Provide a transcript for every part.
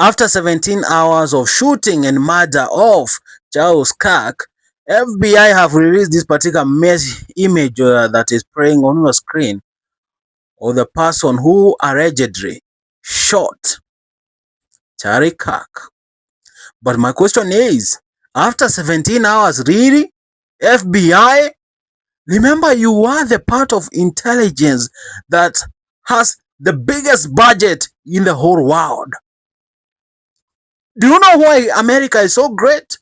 After 17 hours of shooting and murder of Charlie Kirk, FBI have released this particular image that is playing on your screen of the person who allegedly shot Charlie Kirk. But my question is, after 17 hours, really? FBI? Remember, you are the part of intelligence that has the biggest budget in the whole world. Do you know why America is so great?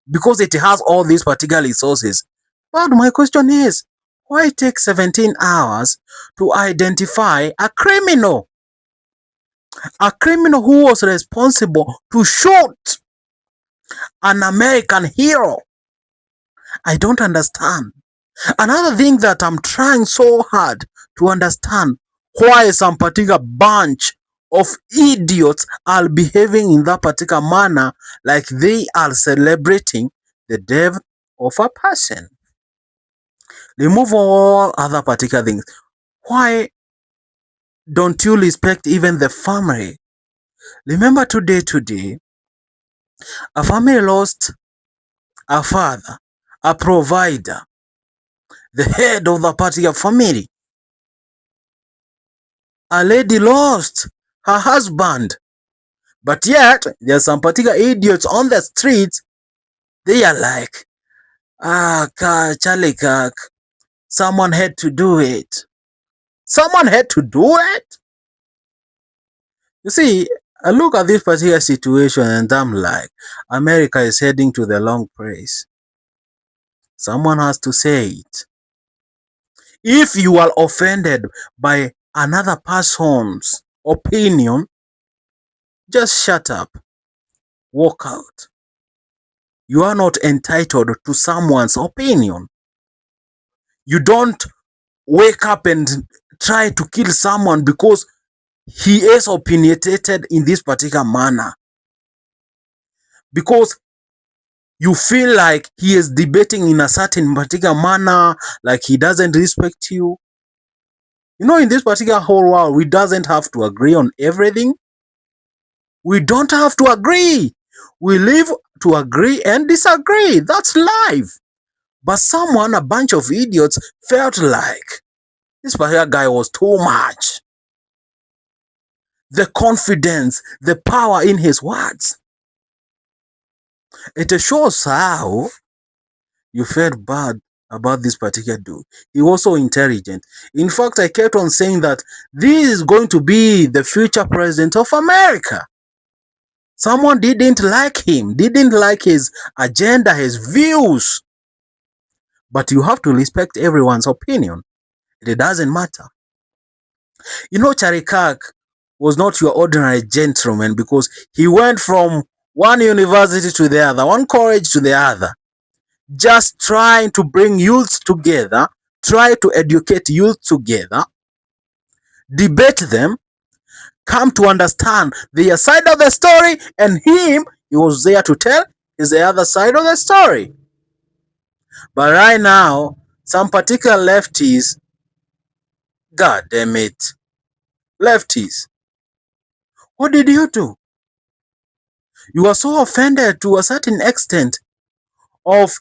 Because it has all these particular resources. But my question is, why take 17 hours to identify a criminal? A criminal who was responsible to shoot an American hero. I don't understand. Another thing that I'm trying so hard to understand, why some particular bunch of idiots are behaving in that particular manner, like they are celebrating the death of a person. Remove all other particular things. Why don't you respect even the family? Remember today, a family lost a father, a provider, the head of the particular family. A lady lost her husband. But yet, there are some particular idiots on the streets. They are like, Charlie Kirk, someone had to do it. Someone had to do it? You see, I look at this particular situation and I'm like, America is heading to the long place. Someone has to say it. If you are offended by another person's opinion, just shut up. Walk out. You are not entitled to someone's opinion. You don't wake up and try to kill someone because he is opinionated in this particular manner. Because you feel like he is debating in a certain particular manner, like he doesn't respect you. You know, in this particular whole world, we doesn't have to agree on everything. We don't have to agree. We live to agree and disagree. That's life. But a bunch of idiots, felt like this particular guy was too much. The confidence, the power in his words. It shows how you felt bad about this particular dude. He was so intelligent. In fact, I kept on saying that this is going to be the future president of America. Someone didn't like him, didn't like his agenda, his views. But you have to respect everyone's opinion. It doesn't matter. You know, Charlie Kirk was not your ordinary gentleman because he went from one university to the other, one college to the other, just trying to bring youths together, try to educate youth together, debate them, come to understand their side of the story, and he was there to tell the other side of the story. But right now, some particular lefties, God damn it, lefties, what did you do? You are so offended to a certain extent of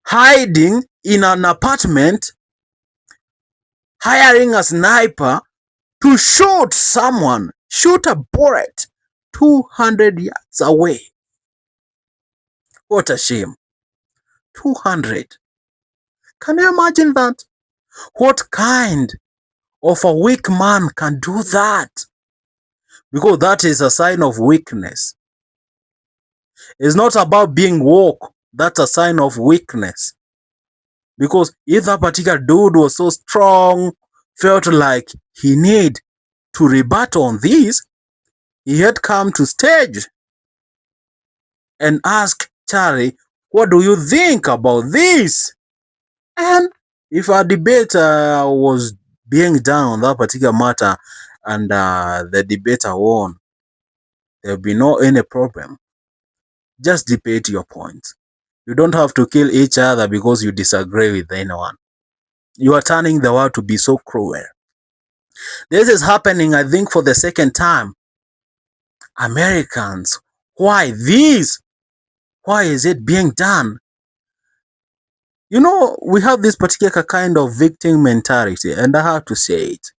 hiding in an apartment, hiring a sniper to shoot someone, shoot a bullet 200 yards away. What a shame. 200. Can you imagine that? What kind of a weak man can do that? Because that is a sign of weakness. It's not about being woke. That's a sign of weakness. Because if that particular dude was so strong, felt like he need to rebut on this, he had come to stage and ask Charlie, what do you think about this? And if a debate was being done on that particular matter and the debater won, there will be no any problem. Just debate your point. You don't have to kill each other because you disagree with anyone. You are turning the world to be so cruel. This is happening, I think, for the second time. Americans, why this? Why is it being done? You know, we have this particular kind of victim mentality, and I have to say it.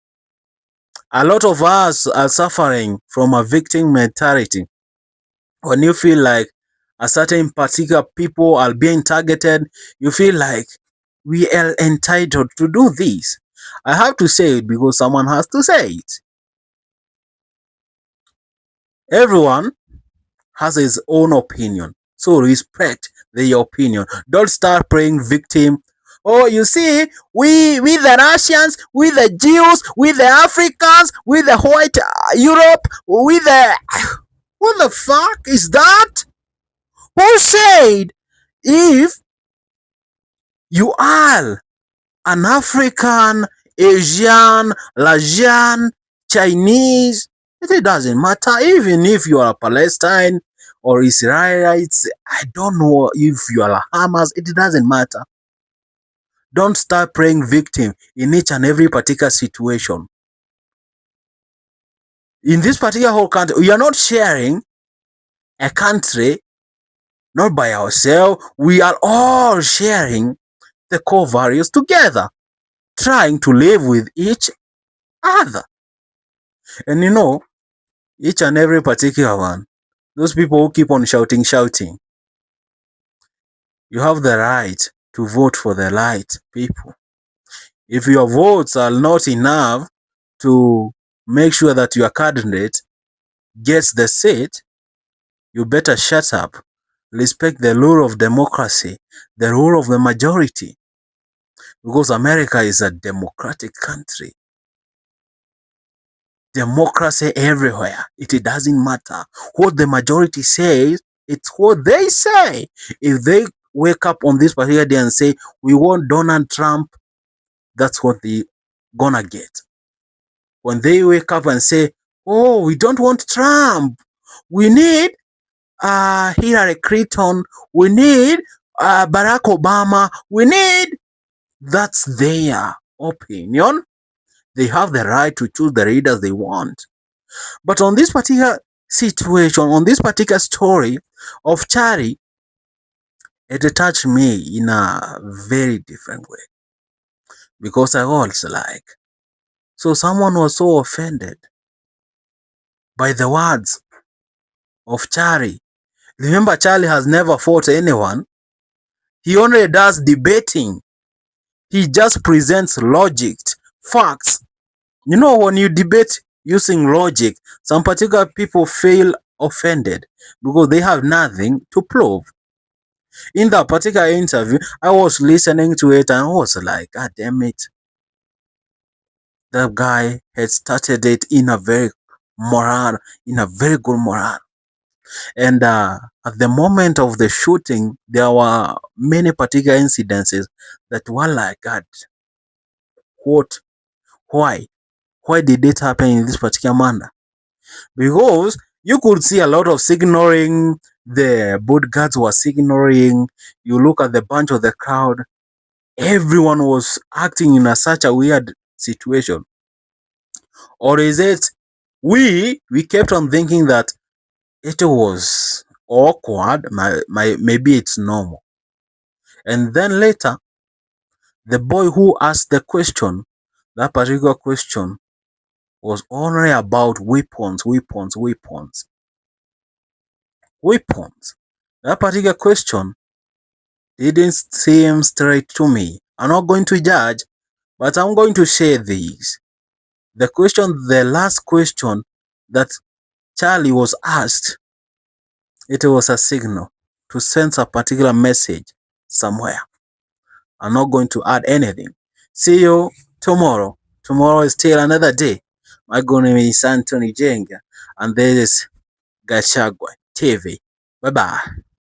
A lot of us are suffering from a victim mentality. When you feel like a certain particular people are being targeted, you feel like we are entitled to do this. I have to say it because someone has to say it. Everyone has his own opinion, so respect their opinion. Don't start playing victim. Oh, you see, we the Russians, we the Jews, we the Africans, we the white Europe, we the what the fuck is that? Who said if you are an African, Asian, Lajan, Chinese, it doesn't matter. Even if you are Palestine or Israelites, I don't know if you are Hamas, it doesn't matter. Don't start playing victim in each and every particular situation. In this particular whole country, we are not sharing a country, not by ourselves. We are all sharing the core values together, trying to live with each other. And you know, each and every particular one, those people who keep on shouting, you have the right to vote for the right people. If your votes are not enough to make sure that your candidate gets the seat, you better shut up. Respect the rule of democracy, the rule of the majority, because America is a democratic country. Democracy everywhere. It doesn't matter what the majority says, it's what they say. If they wake up on this particular day and say, we want Donald Trump, that's what they gonna get. When they wake up and say, oh, we don't want Trump, we need Hillary Clinton, we need Barack Obama, we need, that's their opinion. They have the right to choose the leaders they want. But on this particular situation, on this particular story of Charlie, it touched me in a very different way. Because I was like, so someone was so offended by the words of Charlie. Remember, Charlie has never fought anyone. He only does debating. He just presents logic, facts. You know, when you debate using logic, some particular people feel offended because they have nothing to prove. In that particular interview, I was listening to it and I was like, God damn it. That guy had started it in a very good morale. And at the moment of the shooting, there were many particular incidences that were like, God, what? Why? Why did it happen in this particular manner? Because you could see a lot of signaling, the bodyguards were signaling. You look at the bunch of the crowd, everyone was acting in such a weird situation. Or is it we kept on thinking that it was awkward, maybe it's normal. And then later, the boy who asked the question, that particular question, was only about weapons. That particular question didn't seem straight to me. I'm not going to judge, but I'm going to share these. The last question that Charlie was asked, it was a signal to send a particular message somewhere. I'm not going to add anything. See you tomorrow. Tomorrow is still another day. My name is Anthony Jenga, and this is Gachagua TV. Bye bye.